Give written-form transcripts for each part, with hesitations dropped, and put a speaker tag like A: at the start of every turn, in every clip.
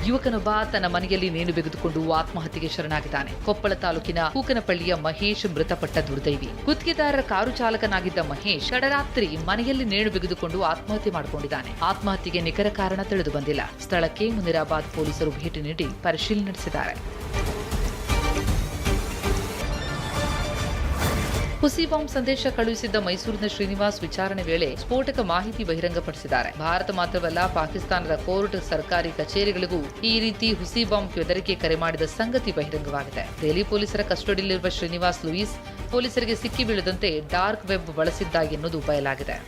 A: ಯುವಕನೊಬ್ಬ ತನ್ನ ಮನೆಯಲ್ಲಿ ನೇಣು ಬಿಗಿದುಕೊಂಡು ಆತ್ಮಹತ್ಯೆಗೆ ಶರಣಾಗಿದ್ದಾನೆ. ಕೊಪ್ಪಳ ತಾಲೂಕಿನ ಕೂಕನಪಳ್ಳಿಯ ಮಹೇಶ್ ಮೃತಪಟ್ಟ ದುರ್ದೈವಿ. ಗುತ್ತಿಗೆದಾರರ ಕಾರು ಚಾಲಕನಾಗಿದ್ದ ಮಹೇಶ್ ತಡರಾತ್ರಿ ಮನೆಯಲ್ಲಿ ನೇಣು ಬಿಗಿದುಕೊಂಡು ಆತ್ಮಹತ್ಯೆ ಮಾಡಿಕೊಂಡಿದ್ದಾನೆ. ಆತ್ಮಹತ್ಯೆಗೆ ನಿಖರ ಕಾರಣ ತಿಳಿದು ಬಂದಿಲ್ಲ. ಸ್ಥಳಕ್ಕೆ ಮುನಿರಾಬಾದ್ ಪೊಲೀಸರು ಭೇಟಿ ನೀಡಿ ಪರಿಶೀಲನೆ ನಡೆಸಿದ್ದಾರೆ. ಹುಸಿ ಬಾಂಬ್ ಸಂದೇಶ ಕಳುಹಿಸಿದ್ದ ಮೈಸೂರಿನ ಶ್ರೀನಿವಾಸ್ ವಿಚಾರಣೆ ವೇಳೆ ಸ್ಫೋಟಕ ಮಾಹಿತಿ ಬಹಿರಂಗಪಡಿಸಿದ್ದಾರೆ. ಭಾರತ ಮಾತ್ರವಲ್ಲ, ಪಾಕಿಸ್ತಾನದ ಕೋರ್ಟ್, ಸರ್ಕಾರಿ ಕಚೇರಿಗಳಿಗೂ ಈ ರೀತಿ ಹುಸಿ ಬಾಂಬ್ ಬೆದರಿಕೆ ಕರೆ ಮಾಡಿದ ಸಂಗತಿ ಬಹಿರಂಗವಾಗಿದೆ. ದೆಹಲಿ ಪೊಲೀಸರ ಕಸ್ಟಡಿಯಲ್ಲಿರುವ ಶ್ರೀನಿವಾಸ್ ಲೂಯಿಸ್ ಪೊಲೀಸರಿಗೆ ಸಿಕ್ಕಿ ಬೀಳದಂತೆ ಡಾರ್ಕ್ ವೆಬ್ ಬಳಸಿದ್ದ ಎನ್ನುವುದು ಬಯಲಾಗಿದೆ.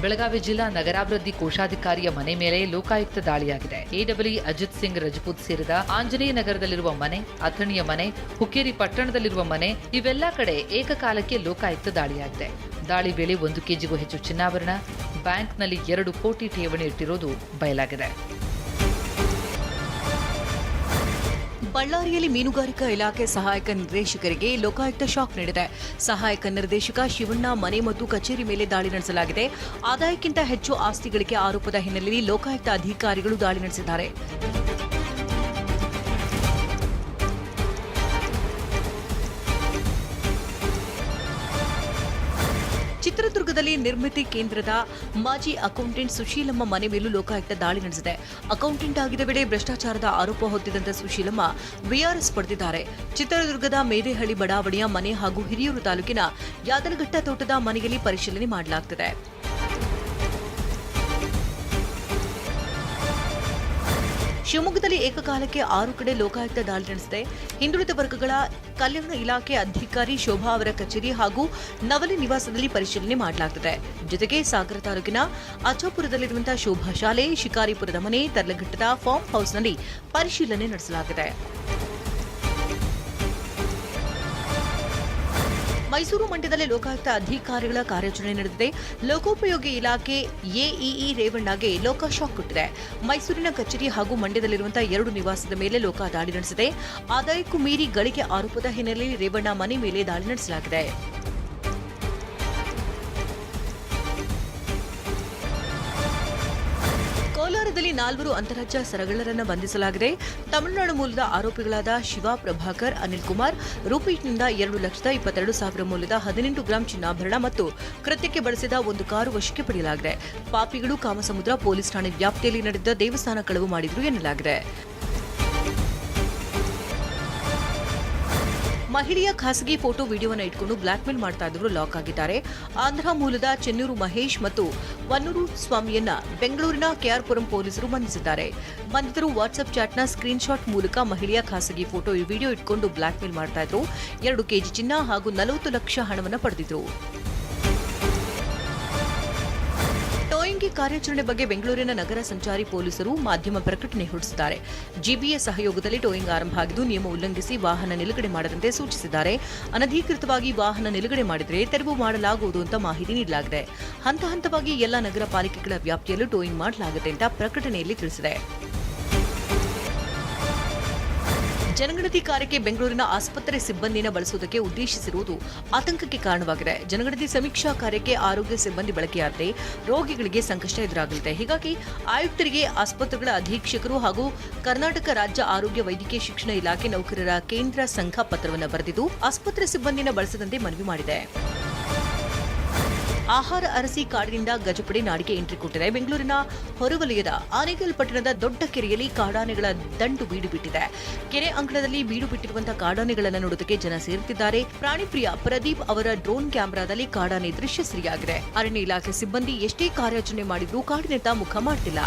A: ಬೆಳಗಾವಿ ಜಿಲ್ಲಾ ನಗರಾಭಿವೃದ್ಧಿ ಕೋಶಾಧಿಕಾರಿಯ ಮನೆ ಮೇಲೆ ಲೋಕಾಯುಕ್ತ ದಾಳಿಯಾಗಿದೆ. ಎಡಬ್ಲ್ಯೂ ಅಜಿತ್ ಸಿಂಗ್ ರಜಪೂತ್ ಸೇರಿದ ಆಂಜನೇಯ ನಗರದಲ್ಲಿರುವ ಮನೆ, ಅಥಣಿಯ ಮನೆ, ಹುಕ್ಕೇರಿ ಪಟ್ಟಣದಲ್ಲಿರುವ ಮನೆ ಇವೆಲ್ಲ ಕಡೆ ಏಕಕಾಲಕ್ಕೆ ಲೋಕಾಯುಕ್ತ ದಾಳಿಯಾಗಿದೆ. ದಾಳಿ ವೇಳೆ 1 ಕೆಜಿಗೂ ಹೆಚ್ಚು ಚಿನ್ನಾಭರಣ, ಬ್ಯಾಂಕ್ನಲ್ಲಿ 2 ಕೋಟಿ ಠೇವಣಿ ಇಟ್ಟಿರುವುದು ಬಯಲಾಗಿದೆ.
B: ಬಳ್ಳಾರಿಯಲ್ಲಿ ಮೀನುಗಾರಿಕಾ ಇಲಾಖೆ ಸಹಾಯಕ ನಿರ್ದೇಶಕರಿಗೆ ಲೋಕಾಯುಕ್ತ ಶಾಕ್ ನೀಡಿದೆ. ಸಹಾಯಕ ನಿರ್ದೇಶಕ ಶಿವಣ್ಣ ಮನೆ ಮತ್ತು ಕಚೇರಿ ಮೇಲೆ ದಾಳಿ ನಡೆಸಲಾಗಿದೆ. ಆದಾಯಕ್ಕಿಂತ ಹೆಚ್ಚು ಆಸ್ತಿ ಗಳಿಕೆ ಆರೋಪದ ಹಿನ್ನೆಲೆಯಲ್ಲಿ ಲೋಕಾಯುಕ್ತ ಅಧಿಕಾರಿಗಳು ದಾಳಿ ನಡೆಸಿದ್ದಾರೆ. ಚಿತ್ರದುರ್ಗದಲ್ಲಿ ನಿರ್ಮಿತಿ ಕೇಂದ್ರದ ಮಾಜಿ ಅಕೌಂಟೆಂಟ್ ಸುಶೀಲಮ್ಮ ಮನೆ ಮೇಲೂ ಲೋಕಾಯುಕ್ತ ದಾಳಿ ನಡೆಸಿದೆ. ಅಕೌಂಟೆಂಟ್ ಆಗಿದ್ದ ವೇಳೆ ಭ್ರಷ್ಟಾಚಾರದ ಆರೋಪ ಹೊತ್ತಿದ್ದಂತ ಸುಶೀಲಮ್ಮ ವಿಆರ್ಎಸ್ ಪಡೆದಿದ್ದಾರೆ. ಚಿತ್ರದುರ್ಗದ ಮೇದೆಹಳ್ಳಿ ಬಡಾವಣೆಯ ಮನೆ ಹಾಗೂ ಹಿರಿಯೂರು ತಾಲೂಕಿನ ಯಾದನಘಟ್ಟ ತೋಟದ ಮನೆಯಲ್ಲಿ ಪರಿಶೀಲನೆ ಮಾಡಲಾಗುತ್ತಿದೆ. ಶಿವಮೊಗ್ಗದಲ್ಲಿ ಏಕಕಾಲಕ್ಕೆ 6 ಕಡೆ ಲೋಕಾಯುಕ್ತ ದಾಳಿ ನಡೆಸಿದೆ. ಹಿಂದುಳಿದ ವರ್ಗಗಳ ಕಲ್ಯಾಣ ಇಲಾಖೆ ಅಧಿಕಾರಿ ಶೋಭಾ ಅವರ ಕಚೇರಿ ಹಾಗೂ ನವಲಿ ನಿವಾಸದಲ್ಲಿ ಪರಿಶೀಲನೆ ಮಾಡಲಾಗುತ್ತದೆ. ಜೊತೆಗೆ ಸಾಗರ ತಾಲೂಕಿನ ಅಚ್ಚಾಪುರದಲ್ಲಿರುವಂತಹ ಶೋಭಾ ಶಾಲೆ, ಶಿಕಾರಿಪುರದ ಮನೆ, ತರ್ಲಘಟ್ಟದ ಫಾರ್ಮ್ ಹೌಸ್ನಲ್ಲಿ ಪರಿಶೀಲನೆ ನಡೆಸಲಾಗಿದೆ. ಮೈಸೂರು ಮಂಡ್ಯದಲ್ಲಿ ಲೋಕಾಯುಕ್ತ ಅಧಿಕಾರಿಗಳ ಕಾರ್ಯಾಚರಣೆ ನಡೆದಿದೆ. ಲೋಕೋಪಯೋಗಿ ಇಲಾಖೆ ಎಇಇ ರೇವಣ್ಣಗೆ ಲೋಕ ಶಾಕ್ ಕೊಟ್ಟಿದೆ. ಮೈಸೂರಿನ ಕಚೇರಿ ಹಾಗೂ ಮಂಡ್ಯದಲ್ಲಿರುವಂತಹ 2 ನಿವಾಸದ ಮೇಲೆ ಲೋಕ ದಾಳಿ ನಡೆಸಿದೆ. ಆದಾಯಕ್ಕೂ ಮೀರಿ ಗಳಿಕೆ ಆರೋಪದ ಹಿನ್ನೆಲೆಯಲ್ಲಿ ರೇವಣ್ಣ ಮನೆ ಮೇಲೆ ದಾಳಿ ನಡೆಸಲಾಗಿದೆ. ಕೋಲಾರದಲ್ಲಿ 4 ಅಂತಾರಾಜ್ಯ ಸರಗಳ್ಳರನ್ನು ಬಂಧಿಸಲಾಗಿದೆ. ತಮಿಳುನಾಡು ಮೂಲದ ಆರೋಪಿಗಳಾದ ಶಿವ, ಪ್ರಭಾಕರ್, ಅನಿಲ್ ಕುಮಾರ್ ರೂಪೇಶ್ನಿಂದ 2,22,000 ಮೌಲ್ಯದ 18 ಗ್ರಾಂ ಚಿನ್ನಾಭರಣ ಮತ್ತು ಕೃತ್ಯಕ್ಕೆ ಬಳಸಿದ 1 ಕಾರು ವಶಕ್ಕೆ ಪಡೆಯಲಾಗಿದೆ. ಪಾಪಿಗಳು ಕಾಮಸಮುದ್ರ ಪೊಲೀಸ್ ಠಾಣೆ ವ್ಯಾಪ್ತಿಯಲ್ಲಿ ನಡೆದ ದೇವಸ್ಥಾನ ಕಳವು ಮಾಡಿದ್ರು ಎನ್ನಲಾಗಿದೆ. ಮಹಿಳೆಯ ಖಾಸಗಿ ಫೋಟೋ ವಿಡಿಯೋವನ್ನು ಇಟ್ಕೊಂಡು ಬ್ಲಾಕ್ ಮೇಲ್ ಮಾಡ್ತಾ ಇದ್ರು ಲಾಕ್ ಆಗಿದ್ದಾರೆ. ಆಂಧ್ರ ಮೂಲದ ಚೆನ್ನೂರು ಮಹೇಶ್ ಮತ್ತು ವನ್ನೂರು ಸ್ವಾಮಿಯನ್ನ ಬೆಂಗಳೂರಿನ ಕೆಆರ್ಪುರಂ ಪೊಲೀಸರು ಬಂಧಿಸಿದ್ದಾರೆ. ಬಂಧಿತರು ವಾಟ್ಸ್ಆಪ್ ಚಾಟ್ನ ಸ್ಕ್ರೀನ್ ಶಾಟ್ ಮೂಲಕ ಮಹಿಳೆಯ ಖಾಸಗಿ ಫೋಟೋ ವಿಡಿಯೋ ಇಟ್ಕೊಂಡು ಬ್ಲಾಕ್ ಮೇಲ್ ಮಾಡ್ತಾ ಇದ್ರು. 2 ಕೆಜಿ ಚಿನ್ನ ಹಾಗೂ 40 ಲಕ್ಷ ಹಣವನ್ನು ಪಡೆದಿದ್ರು. ಟೋಯಿಂಗ್ ಕಾರ್ಯಾಚರಣೆ ಬಗ್ಗೆ ಬೆಂಗಳೂರಿನ ನಗರ ಸಂಚಾರಿ ಪೊಲೀಸರು ಮಾಧ್ಯಮ ಪ್ರಕಟಣೆ ಹೊರಡಿಸಿದ್ದಾರೆ. ಜಿಬಿಎ ಸಹಯೋಗದಲ್ಲಿ ಟೋಯಿಂಗ್ ಆರಂಭ ಆಗಿದ್ದು ನಿಯಮ ಉಲ್ಲಂಘಿಸಿ ವಾಹನ ನಿಲುಗಡೆ ಮಾಡದಂತೆ ಸೂಚಿಸಿದ್ದಾರೆ. ಅನಧಿಕೃತವಾಗಿ ವಾಹನ ನಿಲುಗಡೆ ಮಾಡಿದರೆ ತೆರವು ಮಾಡಲಾಗುವುದು ಅಂತ ಮಾಹಿತಿ ನೀಡಲಾಗಿದೆ. ಹಂತ ಹಂತವಾಗಿ ಎಲ್ಲ ನಗರ ಪಾಲಿಕೆಗಳ ವ್ಯಾಪ್ತಿಯಲ್ಲೂ ಟೋಯಿಂಗ್ ಮಾಡಲಾಗುತ್ತೆ ಅಂತ ಪ್ರಕಟಣೆಯಲ್ಲಿ ತಿಳಿಸಿದೆ. ಜನಗಣತಿ ಕಾರ್ಯಕ್ಕೆ ಬೆಂಗಳೂರಿನ ಆಸ್ಪತ್ರೆ ಸಿಬ್ಬಂದಿಯನ್ನು ಬಳಸುವುದಕ್ಕೆ ಉದ್ದೇಶಿಸಿರುವುದು ಆತಂಕಕ್ಕೆ ಕಾರಣವಾಗಿದೆ. ಜನಗಣತಿ ಸಮೀಕ್ಷಾ ಕಾರ್ಯಕ್ಕೆ ಆರೋಗ್ಯ ಸಿಬ್ಬಂದಿ ಬಳಕೆಯಾದರೆ ರೋಗಿಗಳಿಗೆ ಸಂಕಷ್ಟ ಎದುರಾಗಲಿದೆ. ಹೀಗಾಗಿ ಆಯುಕ್ತರಿಗೆ ಆಸ್ಪತ್ರೆಗಳ ಅಧೀಕ್ಷಕರು ಹಾಗೂ ಕರ್ನಾಟಕ ರಾಜ್ಯ ಆರೋಗ್ಯ ವೈದ್ಯಕೀಯ ಶಿಕ್ಷಣ ಇಲಾಖೆ ನೌಕರರ ಕೇಂದ್ರ ಸಂಘ ಪತ್ರವನ್ನು ಬರೆದಿದ್ದು ಆಸ್ಪತ್ರೆ ಸಿಬ್ಬಂದಿಯನ್ನು ಬಳಸದಂತೆ ಮನವಿ ಮಾಡಿದೆ. ಆಹಾರ ಅರಸಿ ಕಾಡಿನಿಂದ ಗಜಪಡೆ ನಾಡಿಗೆ ಎಂಟ್ರಿ ಕೊಟ್ಟಿದೆ. ಬೆಂಗಳೂರಿನ ಹೊರವಲಯದ ಆನೇಕಲ್ ಪಟ್ಟಣದ ದೊಡ್ಡ ಕೆರೆಯಲ್ಲಿ ಕಾಡಾನೆಗಳ ದಂಡು ಬೀಡು ಬಿಟ್ಟಿದೆ. ಕೆರೆ ಅಂಗಳದಲ್ಲಿ ಬೀಡು ಬಿಟ್ಟಿರುವಂತಹ ಕಾಡಾನೆಗಳನ್ನು ನೋಡೋದಕ್ಕೆ ಜನ ಸೇರುತ್ತಿದ್ದಾರೆ. ಪ್ರಾಣಿಪ್ರಿಯ ಪ್ರದೀಪ್ ಅವರ ಡ್ರೋನ್ ಕ್ಯಾಮೆರಾದಲ್ಲಿ ಕಾಡಾನೆ ದೃಶ್ಯ ಸೆರೆಯಾಗಿದೆ. ಅರಣ್ಯ ಇಲಾಖೆ ಸಿಬ್ಬಂದಿ ಎಷ್ಟೇ ಕಾರ್ಯಾಚರಣೆ ಮಾಡಿದ್ರೂ ಕಾಡಿನತ್ತ ಮುಖ ಮಾಡ್ತಿಲ್ಲ.